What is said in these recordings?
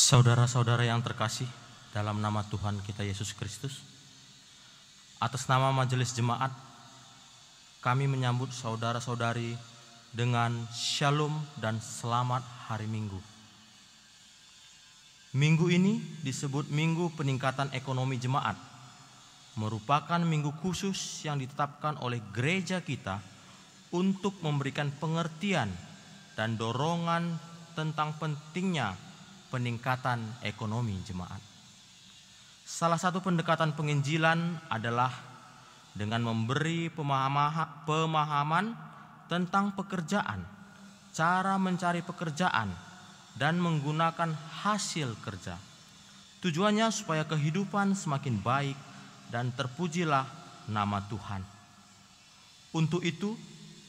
Saudara-saudara yang terkasih dalam nama Tuhan kita Yesus Kristus, atas nama Majelis Jemaat, kami menyambut saudara-saudari dengan shalom dan selamat hari Minggu. Minggu ini disebut Minggu Peningkatan Ekonomi Jemaat, merupakan minggu khusus yang ditetapkan oleh gereja kita untuk memberikan pengertian dan dorongan tentang pentingnya peningkatan ekonomi jemaat. Salah satu pendekatan penginjilan adalah dengan memberi pemahaman tentang pekerjaan, cara mencari pekerjaan, dan menggunakan hasil kerja. Tujuannya supaya kehidupan semakin baik dan terpujilah nama Tuhan. Untuk itu,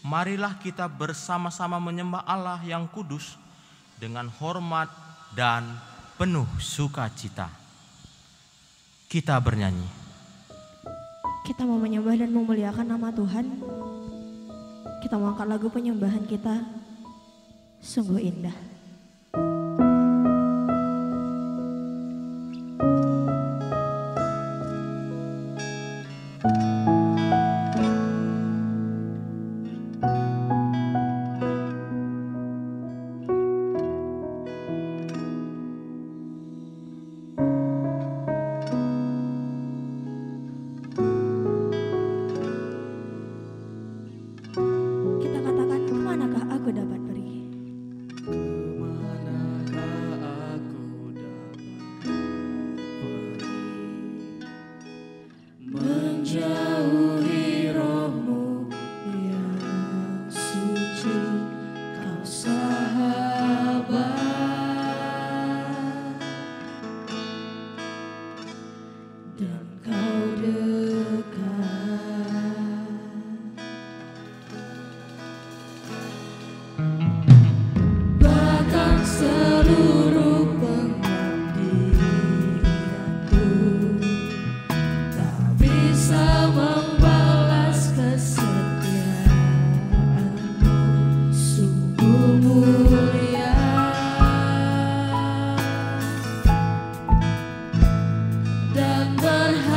marilah kita bersama-sama menyembah Allah yang kudus dengan hormat dan penuh sukacita. Kita bernyanyi. Kita mau menyembah dan memuliakan nama Tuhan. Kita mau angkat lagu penyembahan kita, sungguh indah. Dan berharap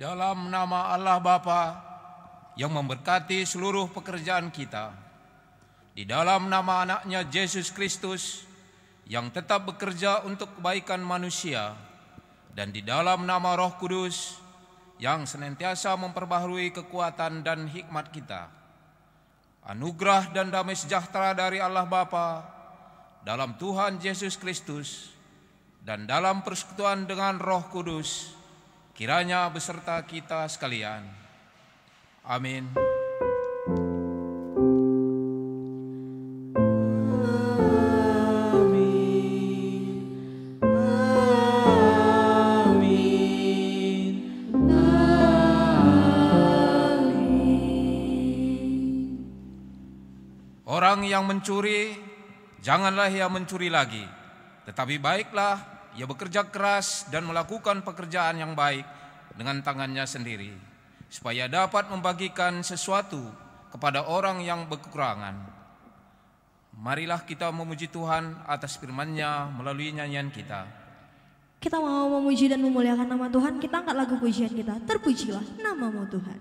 dalam nama Allah Bapa yang memberkati seluruh pekerjaan kita, di dalam nama anaknya Yesus Kristus yang tetap bekerja untuk kebaikan manusia, dan di dalam nama Roh Kudus yang senantiasa memperbaharui kekuatan dan hikmat kita. Anugerah dan damai sejahtera dari Allah Bapa, dalam Tuhan Yesus Kristus, dan dalam persekutuan dengan Roh Kudus, kiranya beserta kita sekalian. Amin. Orang yang mencuri, janganlah ia mencuri lagi, tetapi baiklah ia bekerja keras dan melakukan pekerjaan yang baik dengan tangannya sendiri, supaya dapat membagikan sesuatu kepada orang yang berkekurangan. Marilah kita memuji Tuhan atas firman-Nya melalui nyanyian kita. Kita mau memuji dan memuliakan nama Tuhan. Kita angkat lagu pujian kita. Terpujilah namamu Tuhan.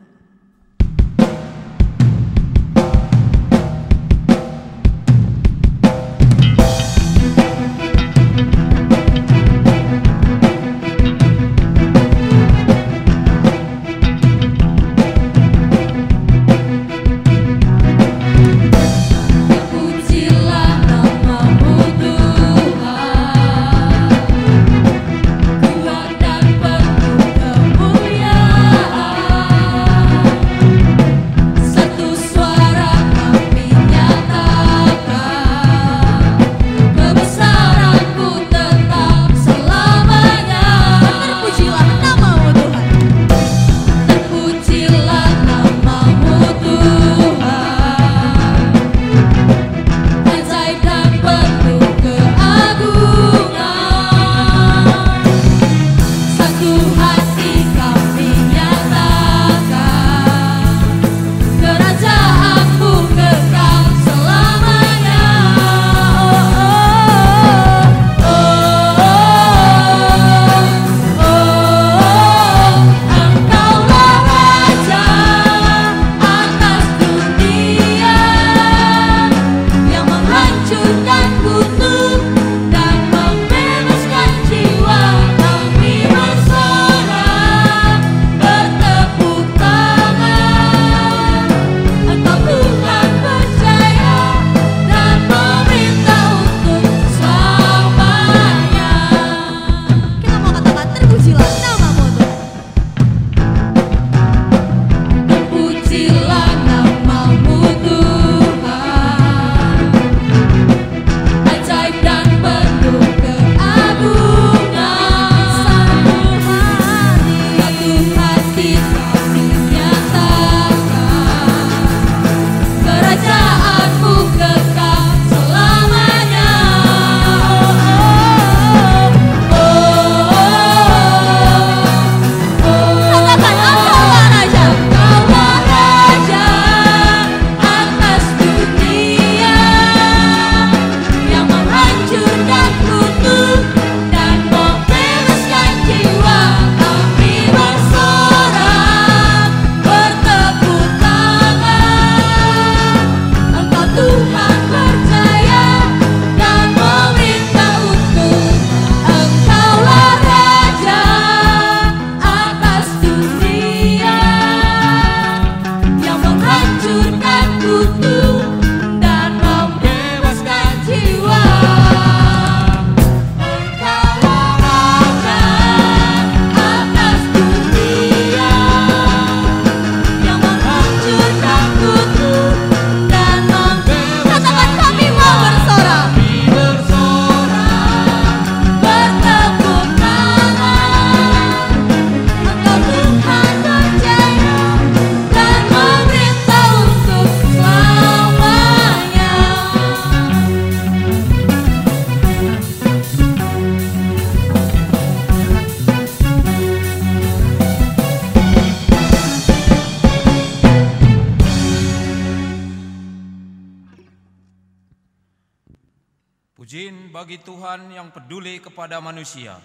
Pujian bagi Tuhan yang peduli kepada manusia.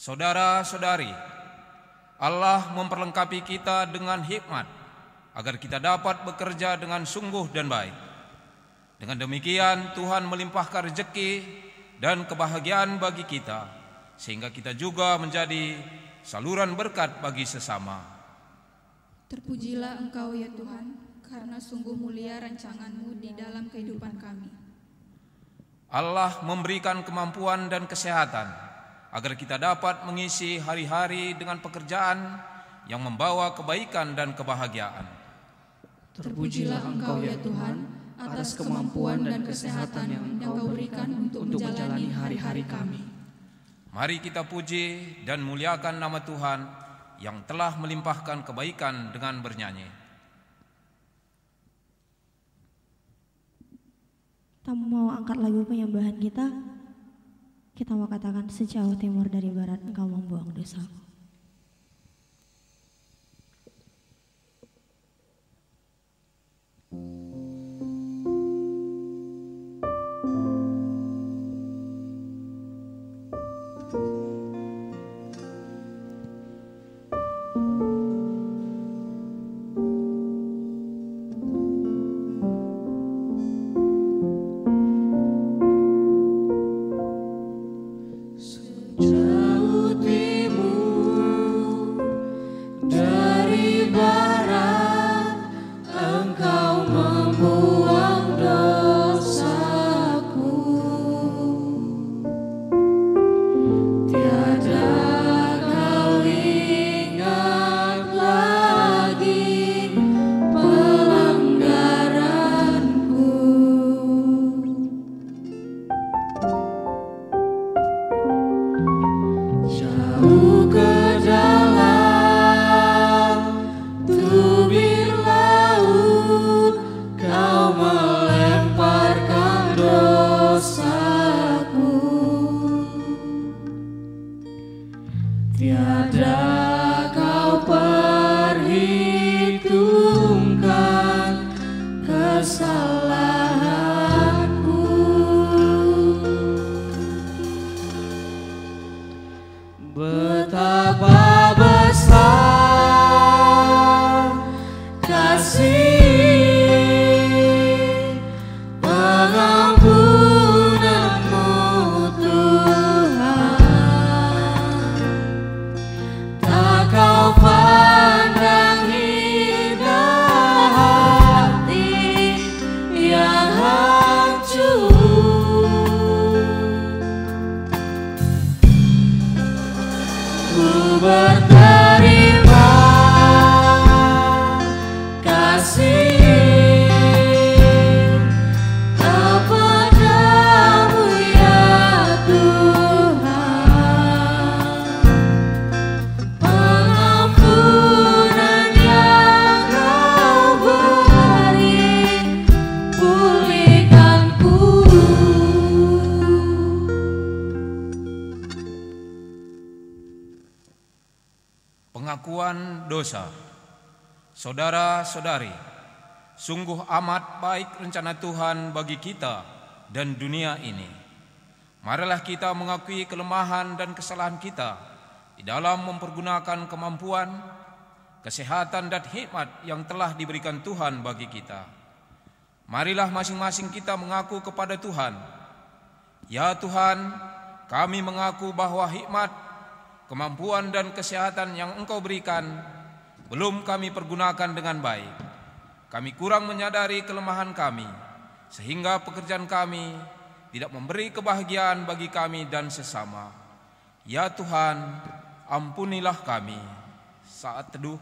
Saudara-saudari, Allah memperlengkapi kita dengan hikmat agar kita dapat bekerja dengan sungguh dan baik. Dengan demikian Tuhan melimpahkan rezeki dan kebahagiaan bagi kita, sehingga kita juga menjadi saluran berkat bagi sesama. Terpujilah Engkau ya Tuhan, karena sungguh mulia rancangan-Mu di dalam kehidupan kami. Allah memberikan kemampuan dan kesehatan agar kita dapat mengisi hari-hari dengan pekerjaan yang membawa kebaikan dan kebahagiaan. Terpujilah Engkau ya Tuhan, atas kemampuan dan kesehatan yang Engkau berikan untuk menjalani hari-hari kami. Mari kita puji dan muliakan nama Tuhan yang telah melimpahkan kebaikan dengan bernyanyi. Kita mau angkat lagu penyembahan kita. Kita mau katakan sejauh timur dari barat Engkau membuang dosaku. Pengakuan dosa. Saudara-saudari, sungguh amat baik rencana Tuhan bagi kita dan dunia ini. Marilah kita mengakui kelemahan dan kesalahan kita di dalam mempergunakan kemampuan, kesehatan dan hikmat yang telah diberikan Tuhan bagi kita. Marilah masing-masing kita mengaku kepada Tuhan, "Ya Tuhan, kami mengaku bahwa hikmat, kemampuan dan kesehatan yang Engkau berikan belum kami pergunakan dengan baik. Kami kurang menyadari kelemahan kami, sehingga pekerjaan kami tidak memberi kebahagiaan bagi kami dan sesama. Ya Tuhan, ampunilah kami." Saat teduh.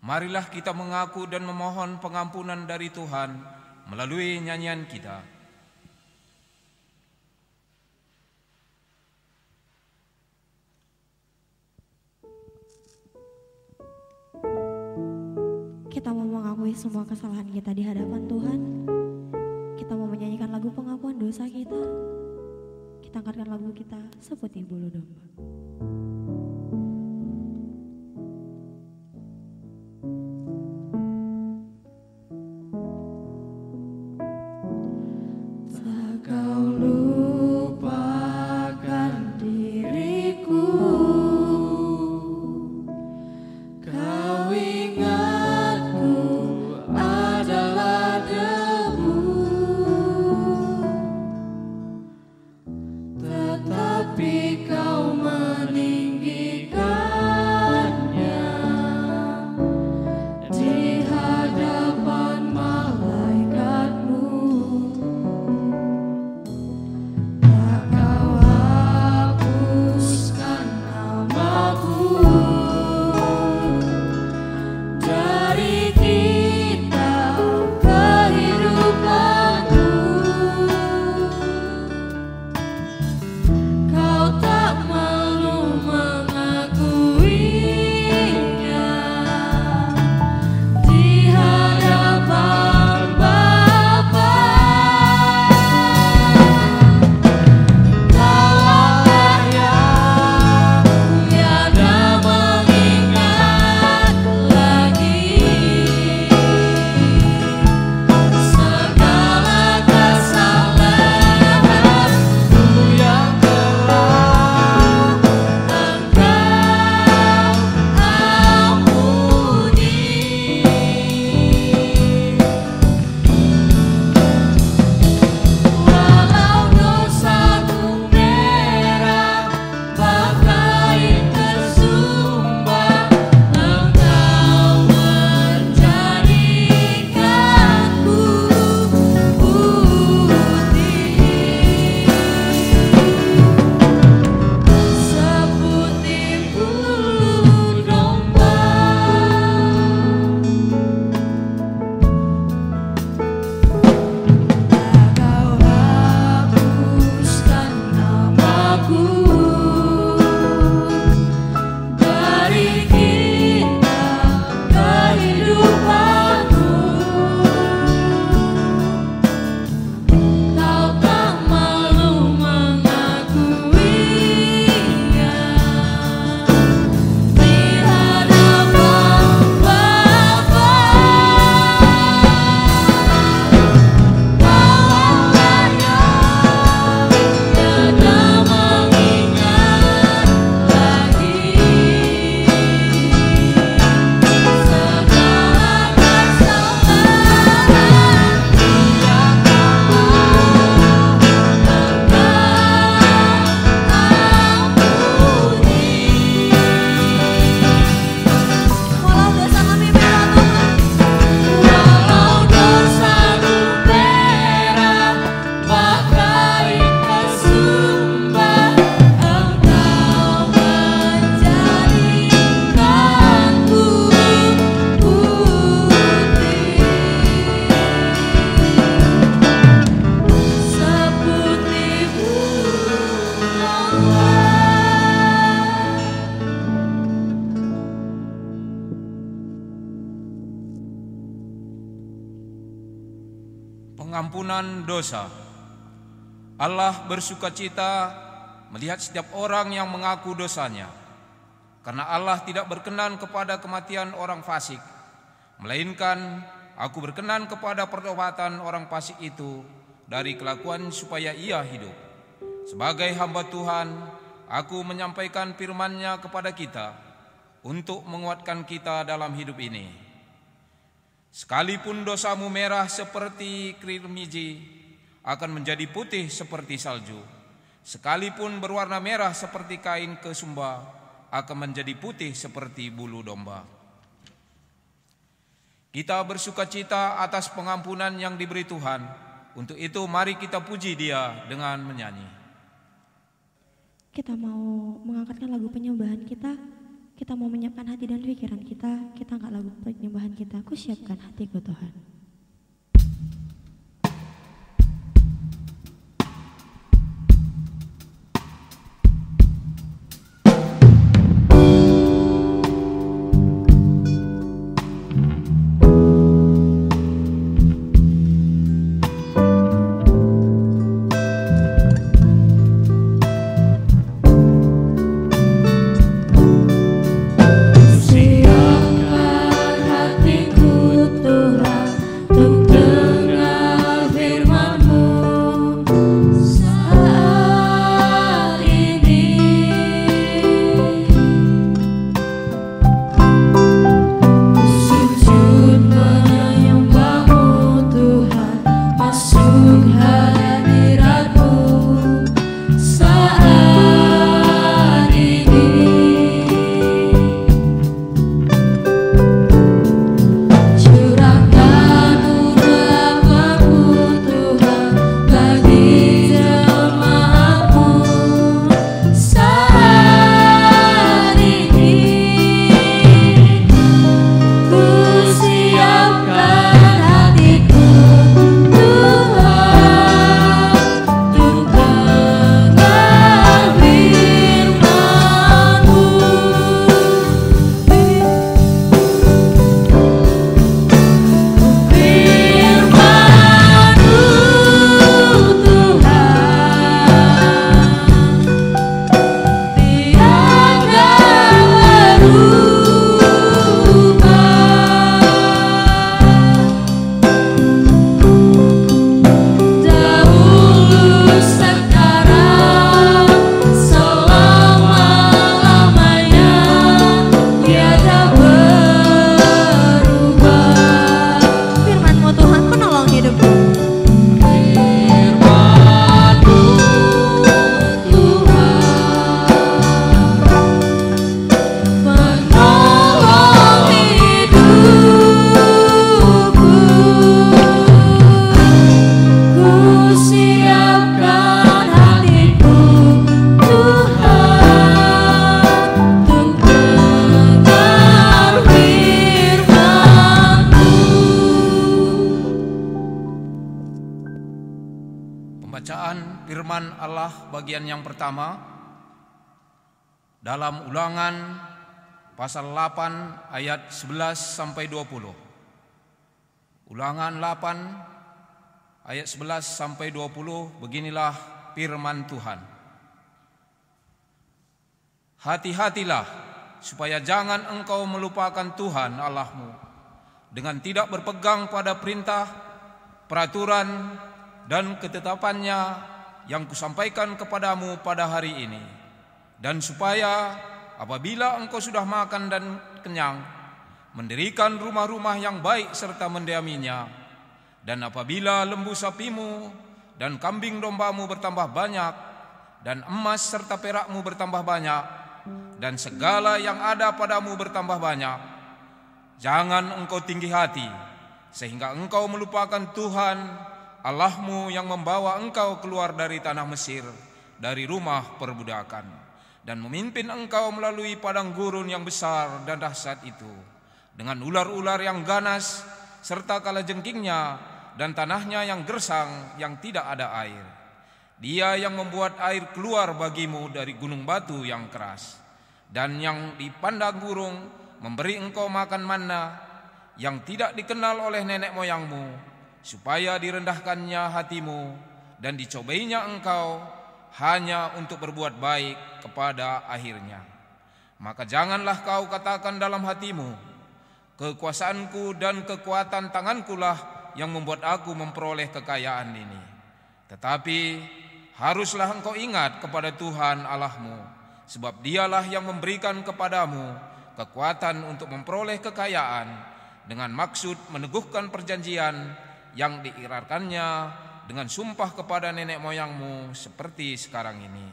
Marilah kita mengaku dan memohon pengampunan dari Tuhan melalui nyanyian kita. Kita mau mengakui semua kesalahan kita di hadapan Tuhan. Kita mau menyanyikan lagu pengakuan dosa kita. Kita angkatkan lagu kita seputih bulu domba. Pengampunan dosa. Allah bersukacita melihat setiap orang yang mengaku dosanya, karena Allah tidak berkenan kepada kematian orang fasik, melainkan Aku berkenan kepada pertobatan orang fasik itu dari kelakuan supaya ia hidup. Sebagai hamba Tuhan, aku menyampaikan firman-Nya kepada kita untuk menguatkan kita dalam hidup ini. Sekalipun dosamu merah seperti kirmiji, akan menjadi putih seperti salju. Sekalipun berwarna merah seperti kain kesumba, akan menjadi putih seperti bulu domba. Kita bersukacita atas pengampunan yang diberi Tuhan. Untuk itu mari kita puji Dia dengan menyanyi. Kita mau mengangkatkan lagu penyembahan kita. kita mau menyiapkan hati dan pikiran kita angkat lagu penyembahan kita. Ku siapkan hatiku Tuhan. Pembacaan firman Allah bagian yang pertama dalam Ulangan pasal 8 ayat 11 sampai 20. Ulangan 8 ayat 11 sampai 20, beginilah firman Tuhan. Hati-hatilah supaya jangan engkau melupakan Tuhan Allahmu dengan tidak berpegang pada perintah, peraturan dan ketetapannya yang kusampaikan kepadamu pada hari ini, dan supaya apabila engkau sudah makan dan kenyang, mendirikan rumah-rumah yang baik serta mendiaminya, dan apabila lembu sapimu dan kambing dombamu bertambah banyak, dan emas serta perakmu bertambah banyak, dan segala yang ada padamu bertambah banyak, jangan engkau tinggi hati sehingga engkau melupakan Tuhan Allahmu yang membawa engkau keluar dari tanah Mesir, dari rumah perbudakan, dan memimpin engkau melalui padang gurun yang besar dan dahsyat itu, dengan ular-ular yang ganas serta kalajengkingnya, dan tanahnya yang gersang yang tidak ada air. Dia yang membuat air keluar bagimu dari gunung batu yang keras, dan yang di padang gurun memberi engkau makan manna yang tidak dikenal oleh nenek moyangmu, supaya direndahkannya hatimu dan dicobainya engkau hanya untuk berbuat baik kepada akhirnya. Maka janganlah kau katakan dalam hatimu, kekuasaanku dan kekuatan tangankulah yang membuat aku memperoleh kekayaan ini. Tetapi haruslah engkau ingat kepada Tuhan Allahmu, sebab dialah yang memberikan kepadamu kekuatan untuk memperoleh kekayaan, dengan maksud meneguhkan perjanjian yang diikrarkannya dengan sumpah kepada nenek moyangmu seperti sekarang ini.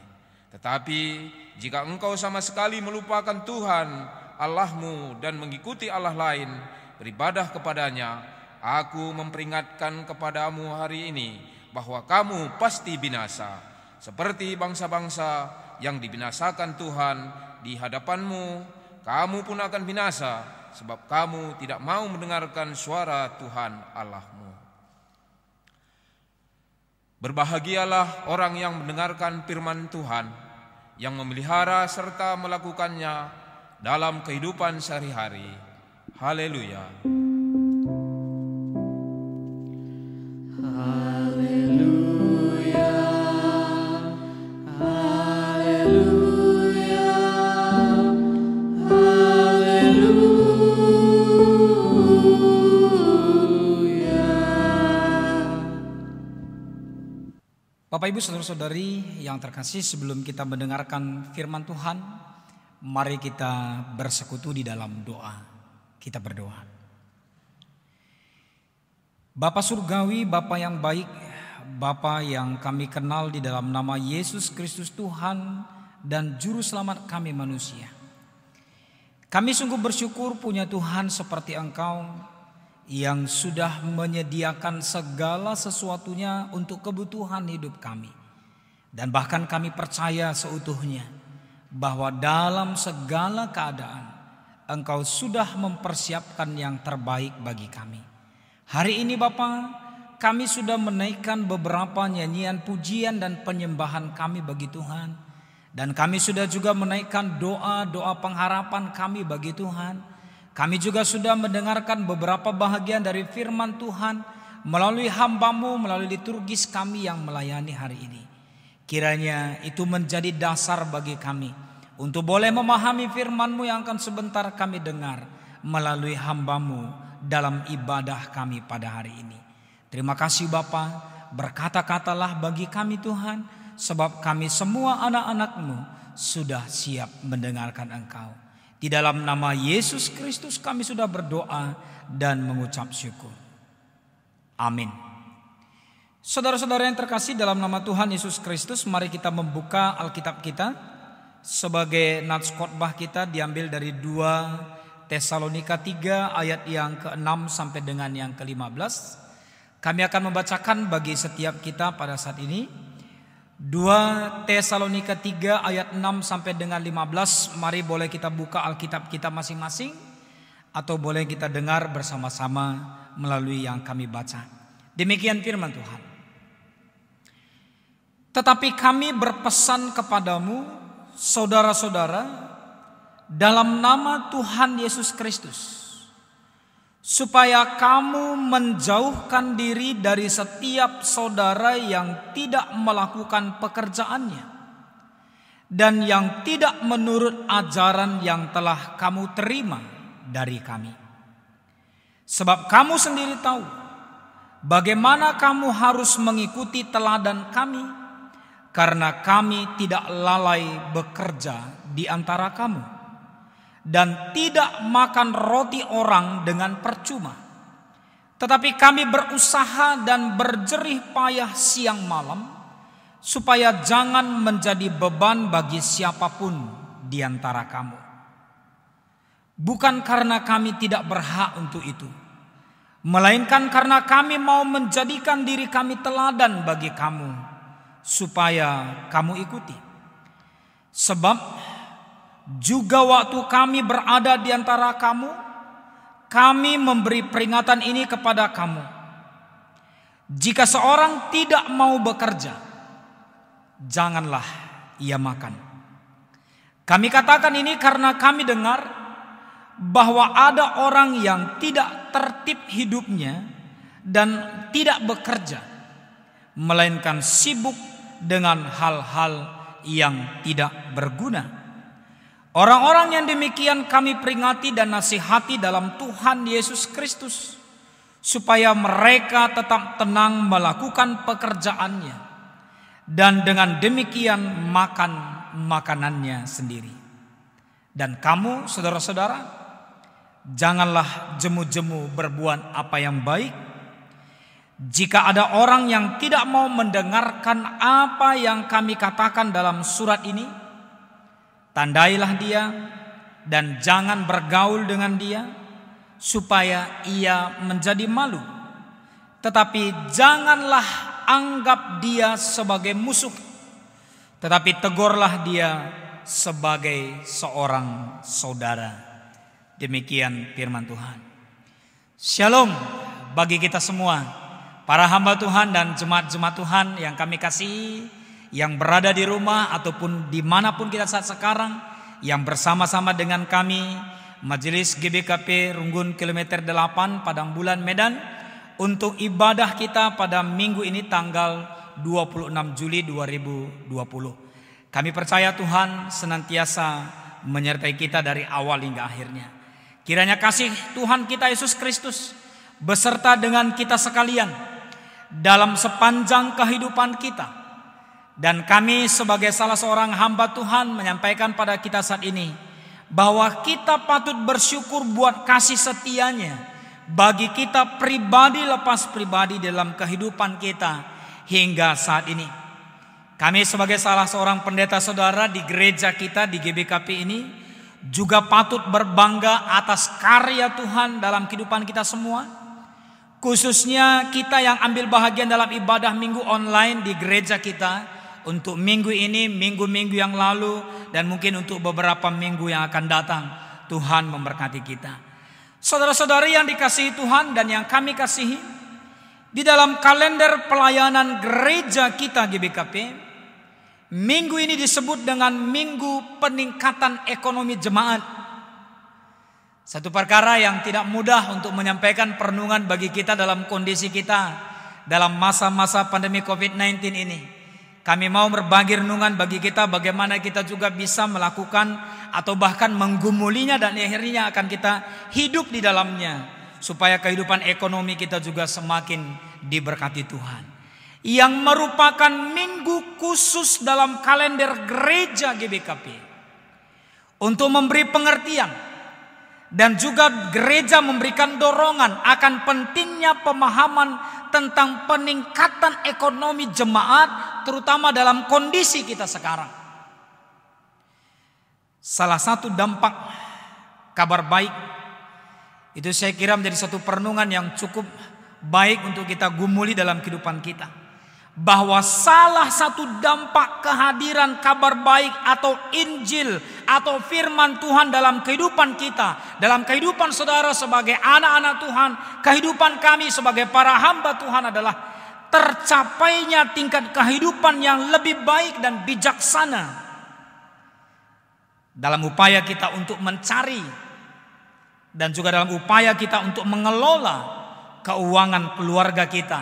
Tetapi jika engkau sama sekali melupakan Tuhan Allahmu dan mengikuti Allah lain, beribadah kepadanya, aku memperingatkan kepadamu hari ini bahwa kamu pasti binasa, seperti bangsa-bangsa yang dibinasakan Tuhan di hadapanmu kamu pun akan binasa, sebab kamu tidak mau mendengarkan suara Tuhan Allahmu. Berbahagialah orang yang mendengarkan firman Tuhan, yang memelihara serta melakukannya dalam kehidupan sehari-hari. Haleluya. Bapak Ibu saudara-saudari yang terkasih, sebelum kita mendengarkan firman Tuhan, mari kita bersekutu di dalam doa. Kita berdoa. Bapa surgawi, Bapa yang baik, Bapa yang kami kenal di dalam nama Yesus Kristus Tuhan dan Juru Selamat kami manusia. Kami sungguh bersyukur punya Tuhan seperti Engkau yang sudah menyediakan segala sesuatunya untuk kebutuhan hidup kami. Dan bahkan kami percaya seutuhnya bahwa dalam segala keadaan Engkau sudah mempersiapkan yang terbaik bagi kami. Hari ini Bapa, kami sudah menaikkan beberapa nyanyian pujian dan penyembahan kami bagi Tuhan. Dan kami sudah juga menaikkan doa-doa pengharapan kami bagi Tuhan. Kami juga sudah mendengarkan beberapa bahagian dari firman Tuhan melalui hamba-Mu, melalui liturgis kami yang melayani hari ini. Kiranya itu menjadi dasar bagi kami untuk boleh memahami firman-Mu yang akan sebentar kami dengar melalui hamba-Mu dalam ibadah kami pada hari ini. Terima kasih Bapa, berkata-katalah bagi kami Tuhan, sebab kami semua anak-anak-Mu sudah siap mendengarkan Engkau. Di dalam nama Yesus Kristus kami sudah berdoa dan mengucap syukur. Amin. Saudara-saudara yang terkasih, dalam nama Tuhan Yesus Kristus, mari kita membuka Alkitab kita. Sebagai nats khotbah kita diambil dari 2 Tesalonika 3 ayat yang ke-6 sampai dengan yang ke-15. Kami akan membacakan bagi setiap kita pada saat ini. 2 Tesalonika 3 ayat 6 sampai dengan 15. Mari boleh kita buka Alkitab kita masing-masing, atau boleh kita dengar bersama-sama melalui yang kami baca. Demikian firman Tuhan. Tetapi kami berpesan kepadamu, saudara-saudara, dalam nama Tuhan Yesus Kristus, supaya kamu menjauhkan diri dari setiap saudara yang tidak melakukan pekerjaannya dan yang tidak menurut ajaran yang telah kamu terima dari kami. Sebab kamu sendiri tahu bagaimana kamu harus mengikuti teladan kami, karena kami tidak lalai bekerja di antara kamu dan tidak makan roti orang dengan percuma. Tetapi kami berusaha dan berjerih payah siang malam, supaya jangan menjadi beban bagi siapapun di antara kamu. Bukan karena kami tidak berhak untuk itu, melainkan karena kami mau menjadikan diri kami teladan bagi kamu, supaya kamu ikuti. Sebab juga waktu kami berada di antara kamu, kami memberi peringatan ini kepada kamu. Jika seorang tidak mau bekerja, janganlah ia makan. Kami katakan ini karena kami dengar bahwa ada orang yang tidak tertib hidupnya dan tidak bekerja, melainkan sibuk dengan hal-hal yang tidak berguna. Orang-orang yang demikian kami peringati dan nasihati dalam Tuhan Yesus Kristus, supaya mereka tetap tenang melakukan pekerjaannya, dan dengan demikian makan makanannya sendiri. Dan kamu saudara-saudara, janganlah jemu-jemu berbuat apa yang baik. Jika ada orang yang tidak mau mendengarkan apa yang kami katakan dalam surat ini, tandailah dia dan jangan bergaul dengan dia, supaya ia menjadi malu. Tetapi janganlah anggap dia sebagai musuh, tetapi tegurlah dia sebagai seorang saudara. Demikian firman Tuhan. Shalom bagi kita semua, para hamba Tuhan dan jemaat-jemaat Tuhan yang kami kasihi, yang berada di rumah ataupun dimanapun kita saat sekarang, yang bersama-sama dengan kami Majelis GBKP Runggun Kilometer 8 Padang Bulan Medan untuk ibadah kita pada minggu ini tanggal 26 Juli 2020. Kami percaya Tuhan senantiasa menyertai kita dari awal hingga akhirnya. Kiranya kasih Tuhan kita Yesus Kristus beserta dengan kita sekalian dalam sepanjang kehidupan kita. Dan kami sebagai salah seorang hamba Tuhan menyampaikan pada kita saat ini bahwa kita patut bersyukur buat kasih setianya bagi kita pribadi lepas pribadi dalam kehidupan kita hingga saat ini. Kami sebagai salah seorang pendeta saudara di gereja kita di GBKP ini juga patut berbangga atas karya Tuhan dalam kehidupan kita semua. Khususnya kita yang ambil bahagian dalam ibadah minggu online di gereja kita untuk minggu ini, minggu-minggu yang lalu, dan mungkin untuk beberapa minggu yang akan datang. Tuhan memberkati kita. Saudara-saudari yang dikasihi Tuhan dan yang kami kasihi, di dalam kalender pelayanan gereja kita GBKP, minggu ini disebut dengan Minggu Peningkatan Ekonomi Jemaat. Satu perkara yang tidak mudah untuk menyampaikan perenungan bagi kita dalam kondisi kita dalam masa-masa pandemi COVID-19 ini. Kami mau berbagi renungan bagi kita bagaimana kita juga bisa melakukan atau bahkan menggumulinya dan akhirnya akan kita hidup di dalamnya supaya kehidupan ekonomi kita juga semakin diberkati Tuhan. Yang merupakan minggu khusus dalam kalender gereja GBKP untuk memberi pengertian dan juga gereja memberikan dorongan akan pentingnya pemahaman tentang peningkatan ekonomi jemaat terutama dalam kondisi kita sekarang. Salah satu dampak kabar baik itu saya kira menjadi satu perenungan yang cukup baik untuk kita gumuli dalam kehidupan kita. Bahwa salah satu dampak kehadiran kabar baik atau Injil atau firman Tuhan dalam kehidupan kita, dalam kehidupan saudara sebagai anak-anak Tuhan, kehidupan kami sebagai para hamba Tuhan adalah tercapainya tingkat kehidupan yang lebih baik dan bijaksana dalam upaya kita untuk mencari dan juga dalam upaya kita untuk mengelola keuangan keluarga kita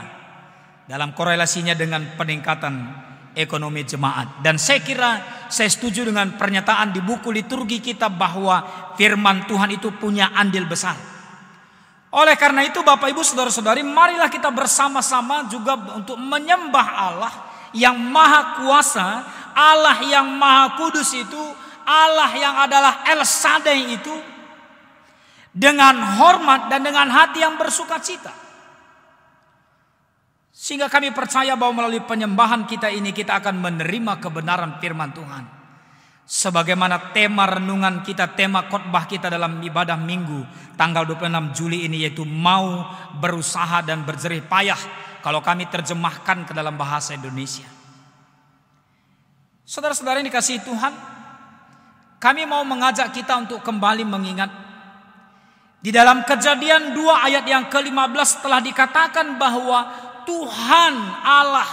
dalam korelasinya dengan peningkatan ekonomi jemaat. Dan saya kira saya setuju dengan pernyataan di buku liturgi kita bahwa firman Tuhan itu punya andil besar. Oleh karena itu Bapak Ibu Saudara-saudari, marilah kita bersama-sama juga untuk menyembah Allah yang maha kuasa, Allah yang maha kudus itu, Allah yang adalah El Shaddai itu, dengan hormat dan dengan hati yang bersuka cita. Sehingga kami percaya bahwa melalui penyembahan kita ini kita akan menerima kebenaran firman Tuhan. Sebagaimana tema renungan kita, tema khotbah kita dalam ibadah minggu tanggal 26 Juli ini, yaitu mau berusaha dan berjerih payah kalau kami terjemahkan ke dalam bahasa Indonesia. Saudara-saudara yang dikasihi Tuhan, kami mau mengajak kita untuk kembali mengingat di dalam Kejadian 2 ayat yang ke-15 telah dikatakan bahwa Tuhan Allah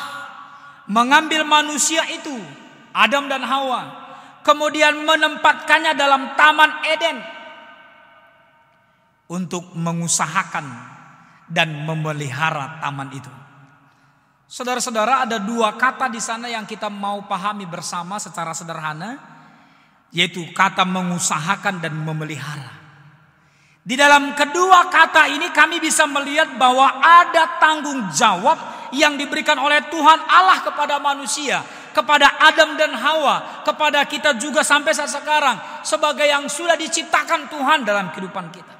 mengambil manusia itu, Adam dan Hawa, kemudian menempatkannya dalam Taman Eden untuk mengusahakan dan memelihara taman itu. Saudara-saudara, ada dua kata di sana yang kita mau pahami bersama secara sederhana, yaitu kata mengusahakan dan memelihara. Di dalam kedua kata ini kami bisa melihat bahwa ada tanggung jawab yang diberikan oleh Tuhan Allah kepada manusia, kepada Adam dan Hawa, kepada kita juga sampai saat sekarang sebagai yang sudah diciptakan Tuhan dalam kehidupan kita.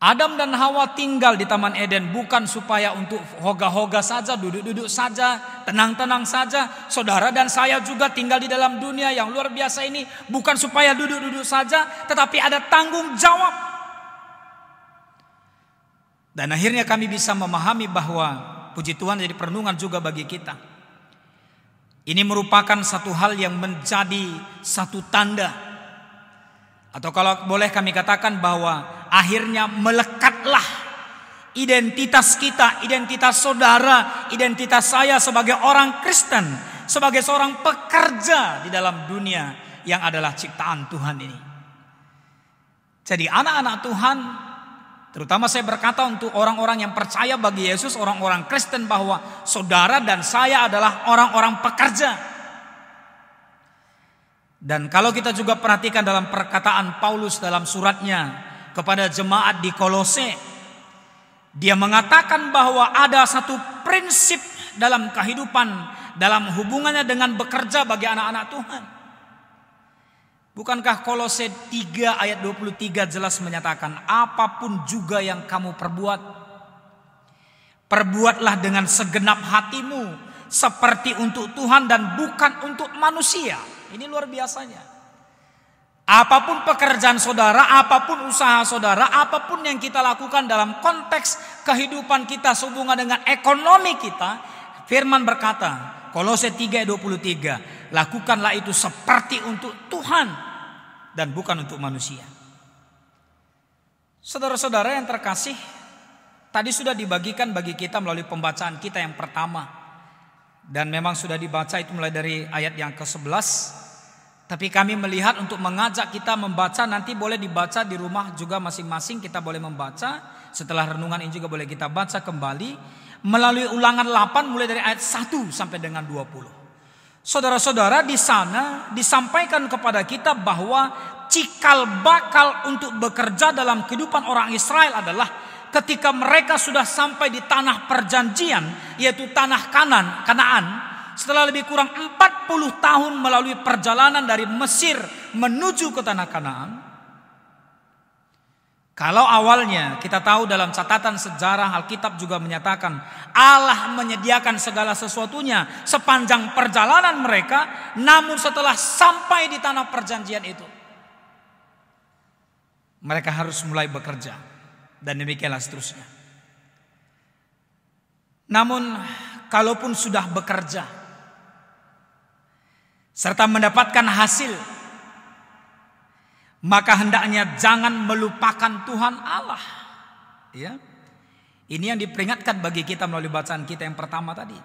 Adam dan Hawa tinggal di Taman Eden bukan supaya untuk hoga-hoga saja, duduk-duduk saja, tenang-tenang saja. Saudara dan saya juga tinggal di dalam dunia yang luar biasa ini bukan supaya duduk-duduk saja, tetapi ada tanggung jawab. Dan akhirnya kami bisa memahami bahwa puji Tuhan jadi perenungan juga bagi kita. Ini merupakan satu hal yang menjadi satu tanda, atau kalau boleh kami katakan bahwa akhirnya melekatlah identitas kita, identitas saudara, identitas saya sebagai orang Kristen, sebagai seorang pekerja di dalam dunia yang adalah ciptaan Tuhan ini. Jadi anak-anak Tuhan, terutama saya berkata untuk orang-orang yang percaya bagi Yesus, orang-orang Kristen, bahwa saudara dan saya adalah orang-orang pekerja. Dan kalau kita juga perhatikan dalam perkataan Paulus dalam suratnya kepada jemaat di Kolose, dia mengatakan bahwa ada satu prinsip dalam kehidupan, dalam hubungannya dengan bekerja bagi anak-anak Tuhan. Bukankah Kolose 3 ayat 23 jelas menyatakan, apapun juga yang kamu perbuat, perbuatlah dengan segenap hatimu seperti untuk Tuhan dan bukan untuk manusia. Ini luar biasanya. Apapun pekerjaan saudara, apapun usaha saudara, apapun yang kita lakukan dalam konteks kehidupan kita sehubungan dengan ekonomi kita, firman berkata, Kolose 3:23, lakukanlah itu seperti untuk Tuhan dan bukan untuk manusia. Saudara-saudara yang terkasih, tadi sudah dibagikan bagi kita melalui pembacaan kita yang pertama, dan memang sudah dibaca itu mulai dari ayat yang ke-11. Tapi kami melihat untuk mengajak kita membaca, nanti boleh dibaca di rumah juga masing-masing, kita boleh membaca. Setelah renungan ini juga boleh kita baca kembali melalui Ulangan 8 mulai dari ayat 1 sampai dengan 20. Saudara-saudara, di sana disampaikan kepada kita bahwa cikal bakal untuk bekerja dalam kehidupan orang Israel adalah ketika mereka sudah sampai di tanah perjanjian, yaitu tanah Kanaan. Setelah lebih kurang 40 tahun melalui perjalanan dari Mesir menuju ke tanah Kanaan. Kalau awalnya kita tahu dalam catatan sejarah Alkitab juga menyatakan Allah menyediakan segala sesuatunya sepanjang perjalanan mereka, namun setelah sampai di tanah perjanjian itu mereka harus mulai bekerja, dan demikianlah seterusnya. Namun kalaupun sudah bekerja serta mendapatkan hasil, maka hendaknya jangan melupakan Tuhan Allah. Ya. Ini yang diperingatkan bagi kita melalui bacaan kita yang pertama tadi.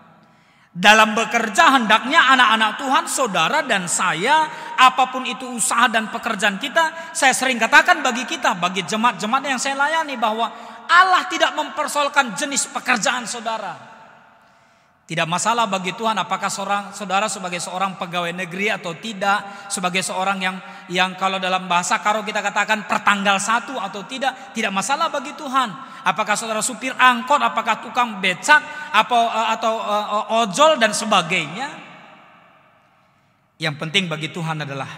Dalam bekerja hendaknya anak-anak Tuhan, saudara dan saya, apapun itu usaha dan pekerjaan kita, saya sering katakan bagi kita, bagi jemaat-jemaat yang saya layani, bahwa Allah tidak mempersoalkan jenis pekerjaan saudara. Tidak masalah bagi Tuhan apakah saudara sebagai seorang pegawai negeri atau tidak, sebagai seorang yang kalau dalam bahasa Karo kita katakan pertanggal 1 atau tidak masalah bagi Tuhan. Apakah saudara supir angkot, apakah tukang becak, atau ojol dan sebagainya. Yang penting bagi Tuhan adalah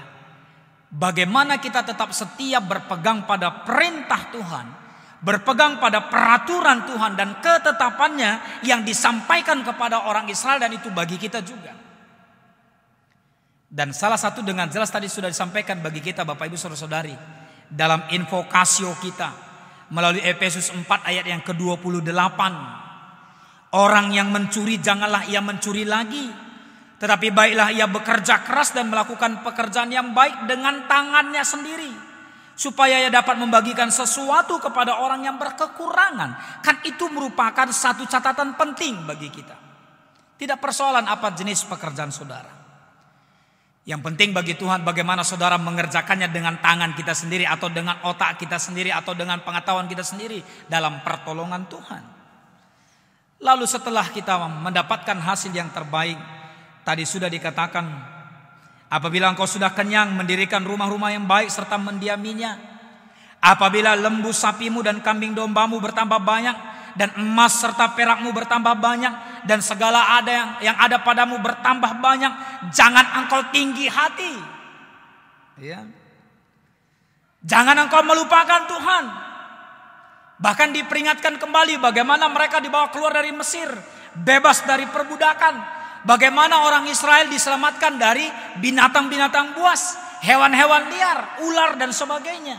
bagaimana kita tetap setia berpegang pada perintah Tuhan, berpegang pada peraturan Tuhan dan ketetapannya yang disampaikan kepada orang Israel, dan itu bagi kita juga. Dan salah satu dengan jelas tadi sudah disampaikan bagi kita Bapak Ibu Saudara-saudari dalam invokasio kita melalui Efesus 4 ayat yang ke-28. Orang yang mencuri janganlah ia mencuri lagi, tetapi baiklah ia bekerja keras dan melakukan pekerjaan yang baik dengan tangannya sendiri, supaya ia dapat membagikan sesuatu kepada orang yang berkekurangan. Kan itu merupakan satu catatan penting bagi kita. Tidak persoalan apa jenis pekerjaan saudara. Yang penting bagi Tuhan bagaimana saudara mengerjakannya dengan tangan kita sendiri, atau dengan otak kita sendiri, atau dengan pengetahuan kita sendiri dalam pertolongan Tuhan. Lalu setelah kita mendapatkan hasil yang terbaik, tadi sudah dikatakan, apabila engkau sudah kenyang, mendirikan rumah-rumah yang baik serta mendiaminya. Apabila lembu sapimu dan kambing dombamu bertambah banyak, dan emas serta perakmu bertambah banyak, dan segala yang ada padamu bertambah banyak, jangan engkau tinggi hati. Ya. Jangan engkau melupakan Tuhan. Bahkan diperingatkan kembali bagaimana mereka dibawa keluar dari Mesir, bebas dari perbudakan. Bagaimana orang Israel diselamatkan dari binatang-binatang buas, hewan-hewan liar, ular dan sebagainya.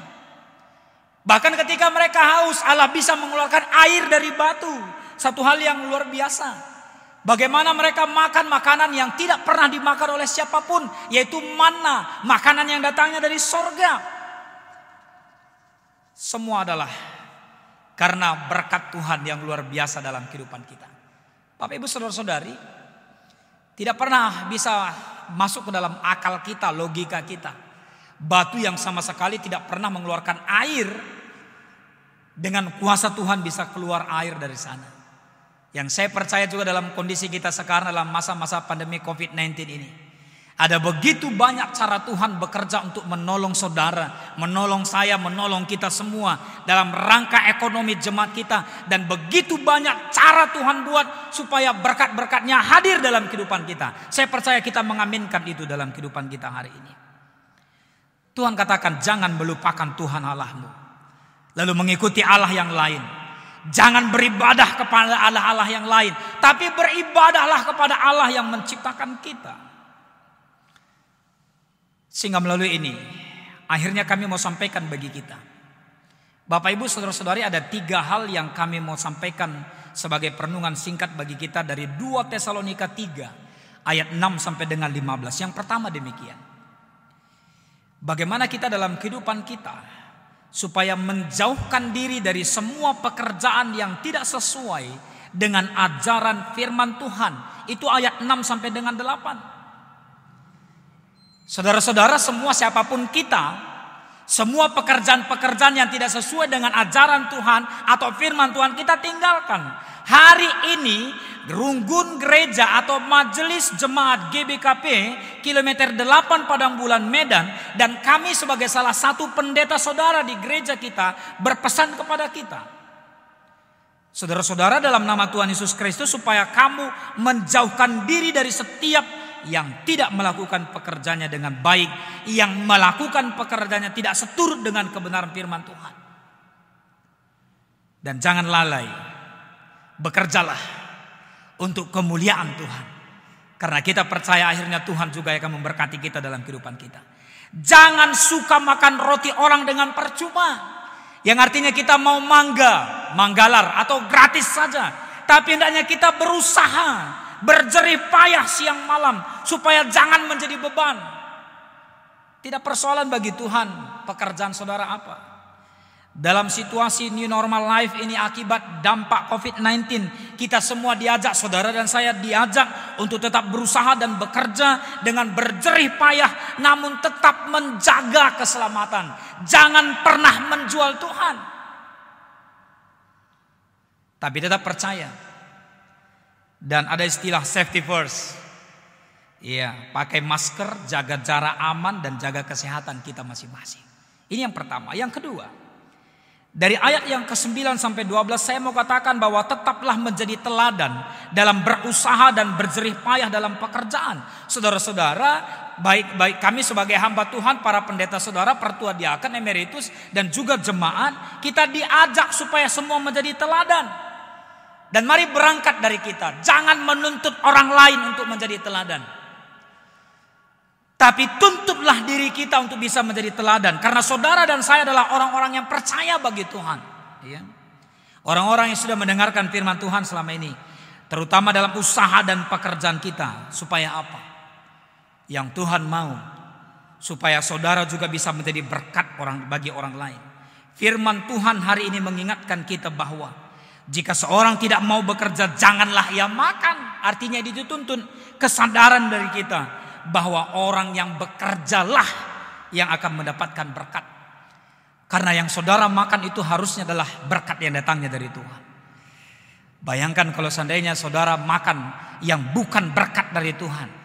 Bahkan ketika mereka haus, Allah bisa mengeluarkan air dari batu. Satu hal yang luar biasa. Bagaimana mereka makan makanan yang tidak pernah dimakan oleh siapapun, yaitu manna, makanan yang datangnya dari sorga. Semua adalah karena berkat Tuhan yang luar biasa dalam kehidupan kita. Bapak Ibu saudara-saudari, tidak pernah bisa masuk ke dalam akal kita, logika kita. Batu yang sama sekali tidak pernah mengeluarkan air, dengan kuasa Tuhan bisa keluar air dari sana. Yang saya percaya juga dalam kondisi kita sekarang dalam masa-masa pandemi COVID-19 ini, ada begitu banyak cara Tuhan bekerja untuk menolong saudara, menolong saya, menolong kita semua dalam rangka ekonomi jemaat kita. Dan begitu banyak cara Tuhan buat supaya berkat-berkatnya hadir dalam kehidupan kita. Saya percaya kita mengaminkan itu dalam kehidupan kita hari ini. Tuhan katakan, jangan melupakan Tuhan Allahmu, lalu mengikuti Allah yang lain. Jangan beribadah kepada Allah-Allah yang lain, tapi beribadahlah kepada Allah yang menciptakan kita. Sehingga melalui ini, akhirnya kami mau sampaikan bagi kita, Bapak Ibu saudara-saudari, ada 3 hal yang kami mau sampaikan sebagai perenungan singkat bagi kita dari 2 Tesalonika 3 ayat 6 sampai dengan 15. Yang pertama demikian, bagaimana kita dalam kehidupan kita supaya menjauhkan diri dari semua pekerjaan yang tidak sesuai dengan ajaran firman Tuhan. Itu ayat 6 sampai dengan 8. Saudara-saudara semua, siapapun kita, semua pekerjaan-pekerjaan yang tidak sesuai dengan ajaran Tuhan atau firman Tuhan kita tinggalkan. Hari ini Runggun Gereja atau Majelis Jemaat GBKP kilometer 8 Padang Bulan Medan, dan kami sebagai salah satu pendeta saudara di gereja kita berpesan kepada kita, saudara-saudara, dalam nama Tuhan Yesus Kristus, supaya kamu menjauhkan diri dari setiap yang tidak melakukan pekerjaannya dengan baik, yang melakukan pekerjaannya tidak seturut dengan kebenaran firman Tuhan. Dan jangan lalai, bekerjalah untuk kemuliaan Tuhan. Karena kita percaya akhirnya Tuhan juga akan memberkati kita dalam kehidupan kita. Jangan suka makan roti orang dengan percuma. Yang artinya kita mau manggalar atau gratis saja. Tapi hendaknya kita berusaha, berjerih payah siang malam, supaya jangan menjadi beban. Tidak persoalan bagi Tuhan pekerjaan saudara apa. Dalam situasi new normal life ini akibat dampak COVID-19, kita semua diajak, saudara dan saya diajak untuk tetap berusaha dan bekerja dengan berjerih payah, namun tetap menjaga keselamatan. Jangan pernah menjual Tuhan, tapi tetap percaya. Dan ada istilah safety first. Iya, pakai masker, jaga jarak aman, dan jaga kesehatan kita masing-masing. Ini yang pertama. Yang kedua, dari ayat yang ke-9 sampai 12 saya mau katakan bahwa tetaplah menjadi teladan dalam berusaha dan berjerih payah dalam pekerjaan. Saudara-saudara, baik kami sebagai hamba Tuhan, para pendeta saudara, pertua diaken, emeritus, dan juga jemaat, kita diajak supaya semua menjadi teladan. Dan mari berangkat dari kita. Jangan menuntut orang lain untuk menjadi teladan, tapi tuntutlah diri kita untuk bisa menjadi teladan. Karena saudara dan saya adalah orang-orang yang percaya bagi Tuhan. Orang-orang yang sudah mendengarkan firman Tuhan selama ini. Terutama dalam usaha dan pekerjaan kita. Supaya apa? Yang Tuhan mau, supaya saudara juga bisa menjadi berkat bagi orang lain. Firman Tuhan hari ini mengingatkan kita bahwa jika seorang tidak mau bekerja, janganlah ia makan. Artinya dituntun kesadaran dari kita bahwa orang yang bekerjalah yang akan mendapatkan berkat. Karena yang saudara makan itu harusnya adalah berkat yang datangnya dari Tuhan. Bayangkan kalau seandainya saudara makan yang bukan berkat dari Tuhan.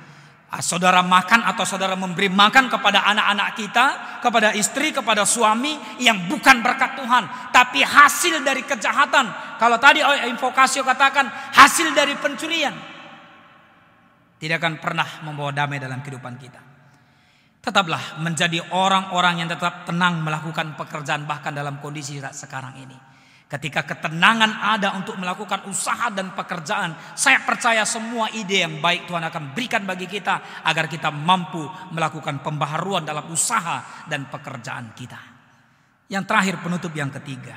Saudara makan atau saudara memberi makan kepada anak-anak kita, kepada istri, kepada suami yang bukan berkat Tuhan, tapi hasil dari kejahatan. Kalau tadi Invokasio katakan hasil dari pencurian, tidak akan pernah membawa damai dalam kehidupan kita. Tetaplah menjadi orang-orang yang tetap tenang melakukan pekerjaan, bahkan dalam kondisi sekarang ini. Ketika ketenangan ada untuk melakukan usaha dan pekerjaan, saya percaya semua ide yang baik Tuhan akan berikan bagi kita agar kita mampu melakukan pembaharuan dalam usaha dan pekerjaan kita. Yang terakhir, penutup yang ketiga.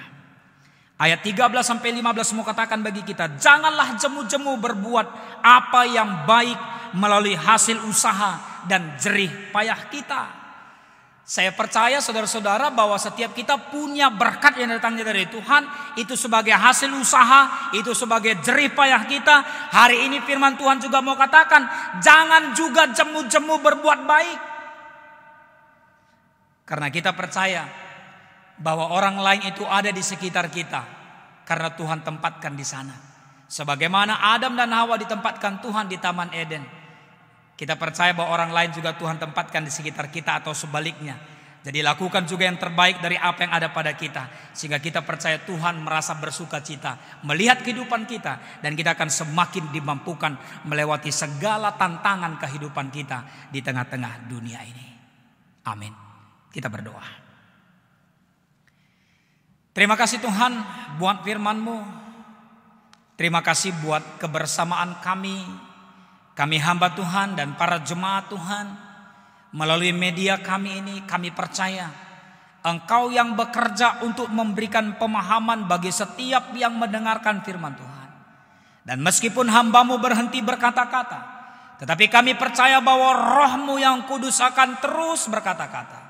Ayat 13 sampai 15 mau katakan bagi kita, janganlah jemu-jemu berbuat apa yang baik melalui hasil usaha dan jerih payah kita. Saya percaya saudara-saudara bahwa setiap kita punya berkat yang datangnya dari Tuhan. Itu sebagai hasil usaha, itu sebagai jerih payah kita. Hari ini firman Tuhan juga mau katakan, jangan juga jemu-jemu berbuat baik. Karena kita percaya bahwa orang lain itu ada di sekitar kita. Karena Tuhan tempatkan di sana. Sebagaimana Adam dan Hawa ditempatkan Tuhan di Taman Eden. Kita percaya bahwa orang lain juga Tuhan tempatkan di sekitar kita atau sebaliknya. Jadi lakukan juga yang terbaik dari apa yang ada pada kita. Sehingga kita percaya Tuhan merasa bersuka cita melihat kehidupan kita. Dan kita akan semakin dimampukan melewati segala tantangan kehidupan kita di tengah-tengah dunia ini. Amin. Kita berdoa. Terima kasih Tuhan buat firman-Mu. Terima kasih buat kebersamaan kami hamba Tuhan dan para jemaat Tuhan. Melalui media kami ini kami percaya Engkau yang bekerja untuk memberikan pemahaman bagi setiap yang mendengarkan firman Tuhan. Dan meskipun hamba-Mu berhenti berkata-kata, tetapi kami percaya bahwa Roh-Mu yang kudus akan terus berkata-kata,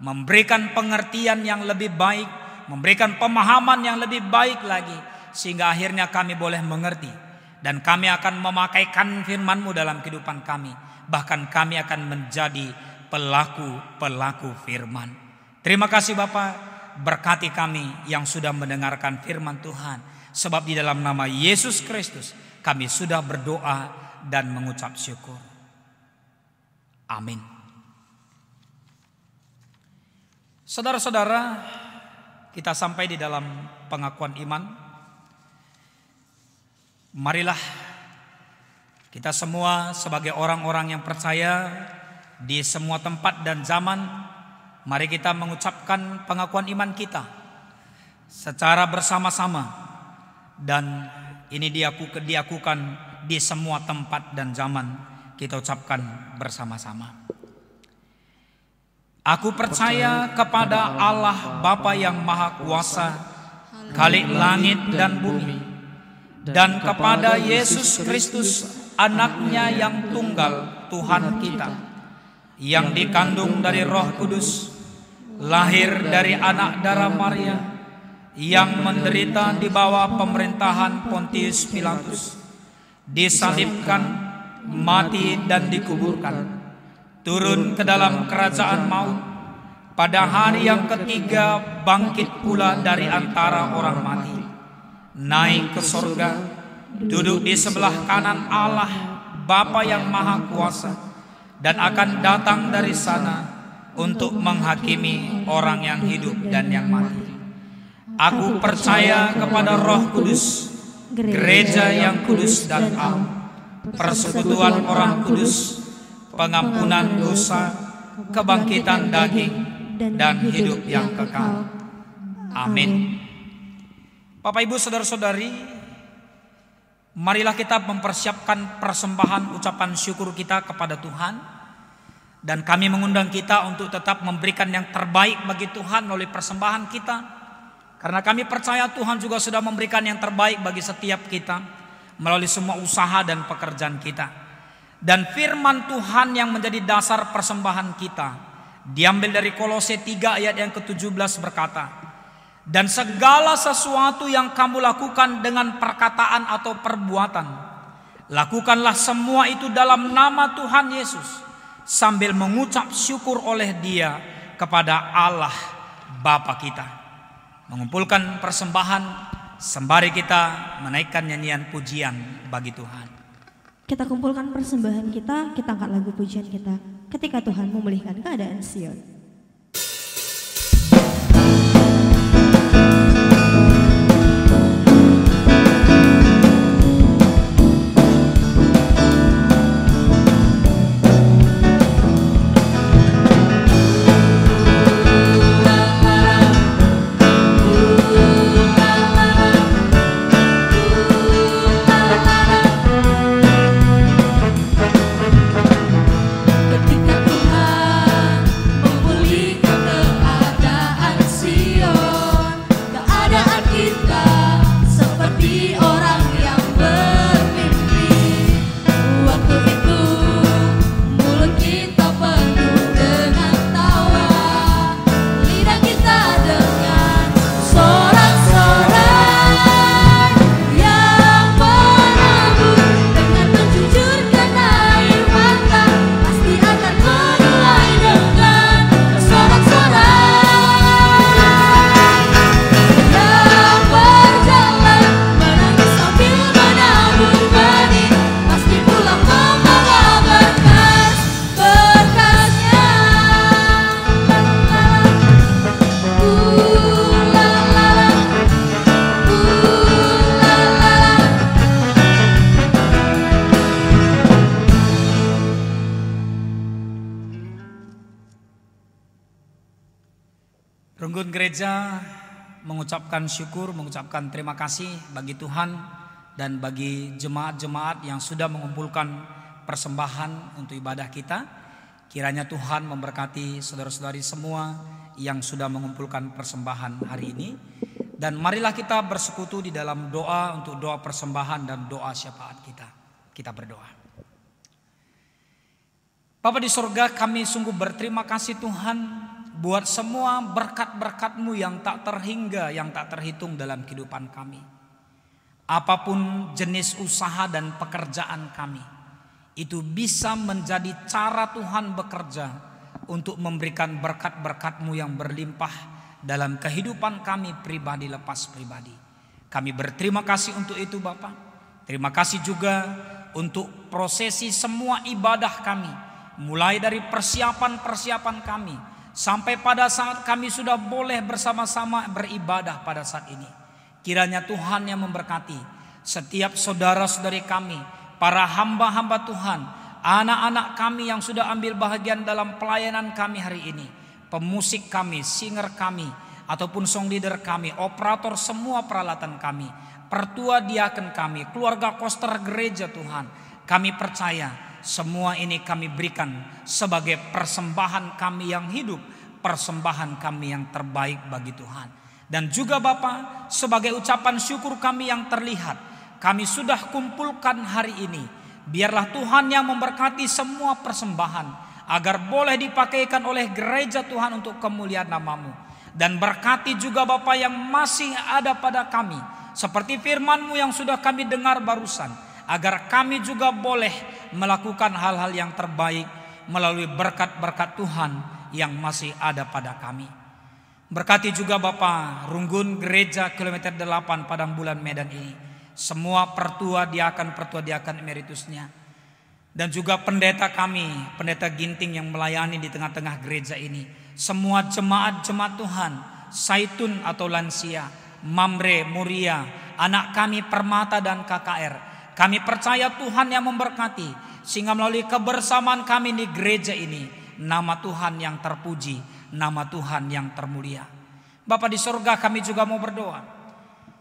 memberikan pengertian yang lebih baik, memberikan pemahaman yang lebih baik lagi, sehingga akhirnya kami boleh mengerti. Dan kami akan memakaikan firman-Mu dalam kehidupan kami. Bahkan kami akan menjadi pelaku-pelaku firman. Terima kasih Bapa, berkati kami yang sudah mendengarkan firman Tuhan. Sebab di dalam nama Yesus Kristus kami sudah berdoa dan mengucap syukur. Amin. Saudara-saudara, kita sampai di dalam pengakuan iman. Marilah kita semua sebagai orang-orang yang percaya di semua tempat dan zaman, mari kita mengucapkan pengakuan iman kita secara bersama-sama. Dan ini diakukan di semua tempat dan zaman, kita ucapkan bersama-sama. Aku percaya kepada Allah Bapa yang Maha Kuasa, Khalik langit dan bumi, dan kepada Yesus Kristus anaknya yang tunggal Tuhan kita, yang dikandung dari Roh Kudus, lahir dari anak darah Maria, yang menderita di bawah pemerintahan Pontius Pilatus, disalibkan, mati dan dikuburkan, turun ke dalam kerajaan maut, pada hari yang ketiga bangkit pula dari antara orang mati, naik ke sorga, duduk di sebelah kanan Allah Bapa yang Maha Kuasa, dan akan datang dari sana untuk menghakimi orang yang hidup dan yang mati. Aku percaya kepada Roh Kudus, gereja yang kudus dan am, persekutuan orang kudus, pengampunan dosa, kebangkitan daging, dan hidup yang kekal. Amin. Bapak Ibu saudara-saudari, marilah kita mempersiapkan persembahan ucapan syukur kita kepada Tuhan. Dan kami mengundang kita untuk tetap memberikan yang terbaik bagi Tuhan melalui persembahan kita. Karena kami percaya Tuhan juga sudah memberikan yang terbaik bagi setiap kita melalui semua usaha dan pekerjaan kita. Dan firman Tuhan yang menjadi dasar persembahan kita diambil dari Kolose 3 ayat yang ke-17 berkata, dan segala sesuatu yang kamu lakukan dengan perkataan atau perbuatan, lakukanlah semua itu dalam nama Tuhan Yesus, sambil mengucap syukur oleh Dia kepada Allah Bapa kita. Mengumpulkan persembahan sembari kita menaikkan nyanyian pujian bagi Tuhan. Kita kumpulkan persembahan kita angkat lagu pujian kita. Ketika Tuhan memulihkan keadaan Sion. Ketika Tuhan Runggun gereja mengucapkan syukur, mengucapkan terima kasih bagi Tuhan dan bagi jemaat-jemaat yang sudah mengumpulkan persembahan untuk ibadah kita. Kiranya Tuhan memberkati saudara-saudari semua yang sudah mengumpulkan persembahan hari ini. Dan marilah kita bersekutu di dalam doa untuk doa persembahan dan doa syafaat kita. Kita berdoa. Bapa di sorga, kami sungguh berterima kasih Tuhan buat semua berkat-berkat-Mu yang tak terhingga, yang tak terhitung dalam kehidupan kami. Apapun jenis usaha dan pekerjaan kami, itu bisa menjadi cara Tuhan bekerja untuk memberikan berkat-berkat-Mu yang berlimpah dalam kehidupan kami pribadi lepas pribadi. Kami berterima kasih untuk itu Bapa. Terima kasih juga untuk prosesi semua ibadah kami, mulai dari persiapan-persiapan kami sampai pada saat kami sudah boleh bersama-sama beribadah pada saat ini. Kiranya Tuhan yang memberkati setiap saudara-saudari kami, para hamba-hamba Tuhan, anak-anak kami yang sudah ambil bahagian dalam pelayanan kami hari ini, pemusik kami, singer kami, ataupun song leader kami, operator semua peralatan kami, pertua diaken kami, keluarga koster gereja Tuhan. Kami percaya semua ini kami berikan sebagai persembahan kami yang hidup, persembahan kami yang terbaik bagi Tuhan. Dan juga Bapa, sebagai ucapan syukur kami yang terlihat, kami sudah kumpulkan hari ini. Biarlah Tuhan yang memberkati semua persembahan, agar boleh dipakaikan oleh gereja Tuhan untuk kemuliaan nama-Mu. Dan berkati juga Bapa yang masih ada pada kami, seperti firman-Mu yang sudah kami dengar barusan, agar kami juga boleh melakukan hal-hal yang terbaik melalui berkat-berkat Tuhan yang masih ada pada kami. Berkati juga Bapa Runggun Gereja Kilometer 8 Padang Bulan Medan ini, semua pertua diakan emeritusnya, dan juga pendeta kami, pendeta Ginting yang melayani di tengah-tengah gereja ini, semua jemaat-jemaat Tuhan, Saitun atau lansia, Mamre, Muria, anak kami Permata dan KKR. Kami percaya Tuhan yang memberkati, sehingga melalui kebersamaan kami di gereja ini, nama Tuhan yang terpuji, nama Tuhan yang termulia. Bapa di sorga, kami juga mau berdoa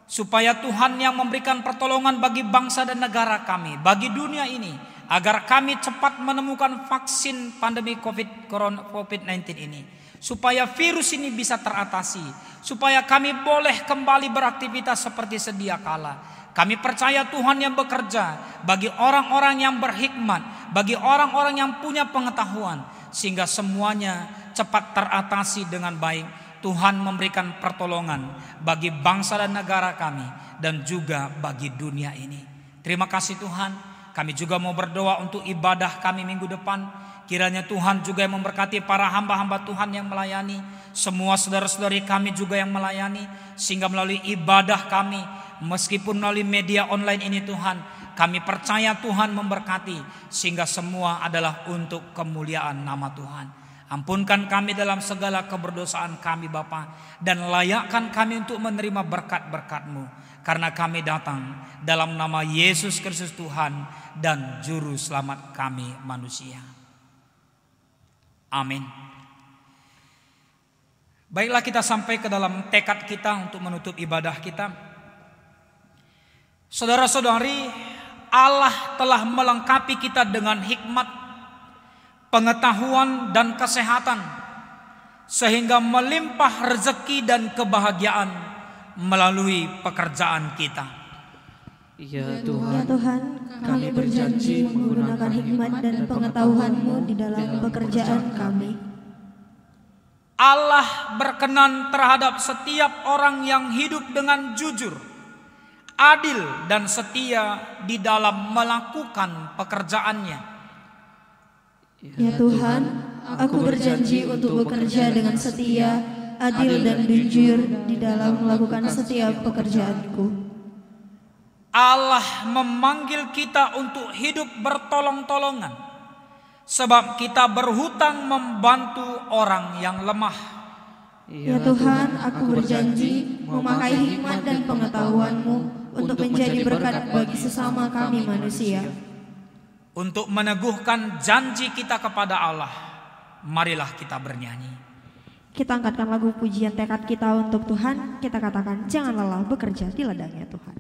supaya Tuhan yang memberikan pertolongan bagi bangsa dan negara kami, bagi dunia ini, agar kami cepat menemukan vaksin pandemi COVID-19 ini, supaya virus ini bisa teratasi, supaya kami boleh kembali beraktivitas seperti sedia kala. Kami percaya Tuhan yang bekerja bagi orang-orang yang berhikmat, bagi orang-orang yang punya pengetahuan, sehingga semuanya cepat teratasi dengan baik. Tuhan memberikan pertolongan bagi bangsa dan negara kami, dan juga bagi dunia ini. Terima kasih Tuhan. Kami juga mau berdoa untuk ibadah kami minggu depan. Kiranya Tuhan juga yang memberkati para hamba-hamba Tuhan yang melayani, semua saudara-saudari kami juga yang melayani, sehingga melalui ibadah kami, meskipun melalui media online ini Tuhan, kami percaya Tuhan memberkati, sehingga semua adalah untuk kemuliaan nama Tuhan. Ampunkan kami dalam segala keberdosaan kami Bapa, dan layakkan kami untuk menerima berkat-berkat-Mu, karena kami datang dalam nama Yesus Kristus Tuhan dan Juru Selamat kami manusia. Amin. Baiklah, kita sampai ke dalam tekad kita untuk menutup ibadah kita. Saudara-saudari, Allah telah melengkapi kita dengan hikmat, pengetahuan dan kesehatan, sehingga melimpah rezeki dan kebahagiaan melalui pekerjaan kita. Ya Ya Tuhan, kami berjanji menggunakan hikmat dan pengetahuan-Mu di dalam pekerjaan kami. Allah berkenan terhadap setiap orang yang hidup dengan jujur, adil dan setia di dalam melakukan pekerjaannya. Ya Tuhan, aku berjanji untuk bekerja dengan setia, adil dan jujur di dalam melakukan setiap pekerjaanku. Allah memanggil kita untuk hidup bertolong-tolongan, sebab kita berhutang membantu orang yang lemah. Ya Tuhan, aku berjanji memakai hikmat dan pengetahuan-Mu untuk menjadi berkat bagi sesama kami manusia. Untuk meneguhkan janji kita kepada Allah, marilah kita bernyanyi. Kita angkatkan lagu pujian tekad kita untuk Tuhan. Kita katakan jangan lelah bekerja di ladangnya Tuhan.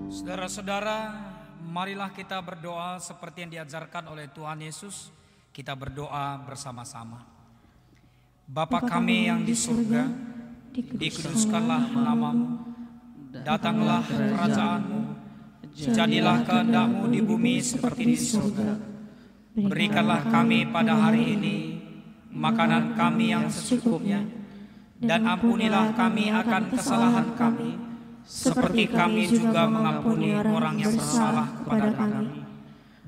Saudara-saudara, marilah kita berdoa seperti yang diajarkan oleh Tuhan Yesus. Kita berdoa bersama-sama. Bapa kami yang di surga, dikuduskanlah namamu, datanglah kerajaan-Mu, jadilah kehendak-Mu di bumi seperti di surga. Berikanlah kami pada hari ini makanan kami yang secukupnya, dan ampunilah kami akan kesalahan kami, seperti kami juga mengampuni orang yang bersalah kepada kami.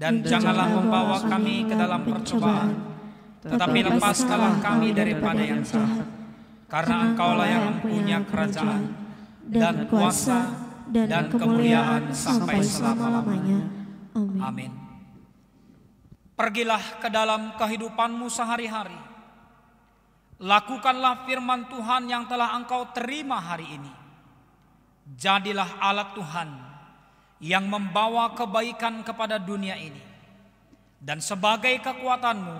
Dan janganlah membawa kami ke dalam percobaan, tetapi lepaskanlah kami daripada yang jahat. Karena Engkaulah yang mempunyai kerajaan, dan kuasa, dan kemuliaan sampai selama-lamanya. Amin. Pergilah ke dalam kehidupanmu sehari-hari. Lakukanlah firman Tuhan yang telah engkau terima hari ini. Jadilah alat Tuhan yang membawa kebaikan kepada dunia ini. Dan sebagai kekuatanmu,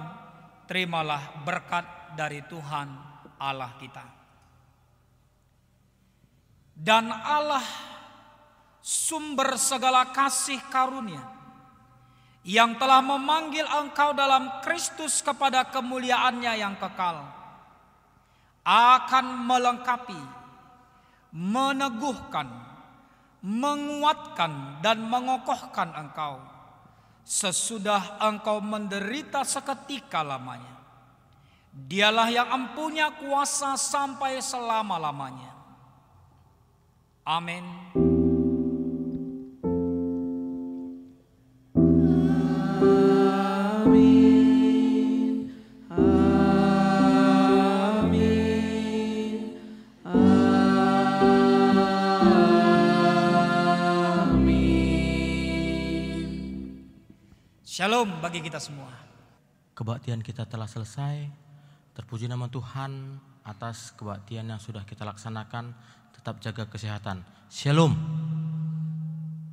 terimalah berkat dari Tuhan Allah kita. Dan Allah, sumber segala kasih karunia, yang telah memanggil engkau dalam Kristus kepada kemuliaannya yang kekal, akan melengkapi, meneguhkan, menguatkan, dan mengokohkan engkau sesudah engkau menderita seketika lamanya. Dialah yang empunya kuasa sampai selama-lamanya. Amin. Shalom bagi kita semua. Kebaktian kita telah selesai. Terpuji nama Tuhan atas kebaktian yang sudah kita laksanakan. Tetap jaga kesehatan. Shalom.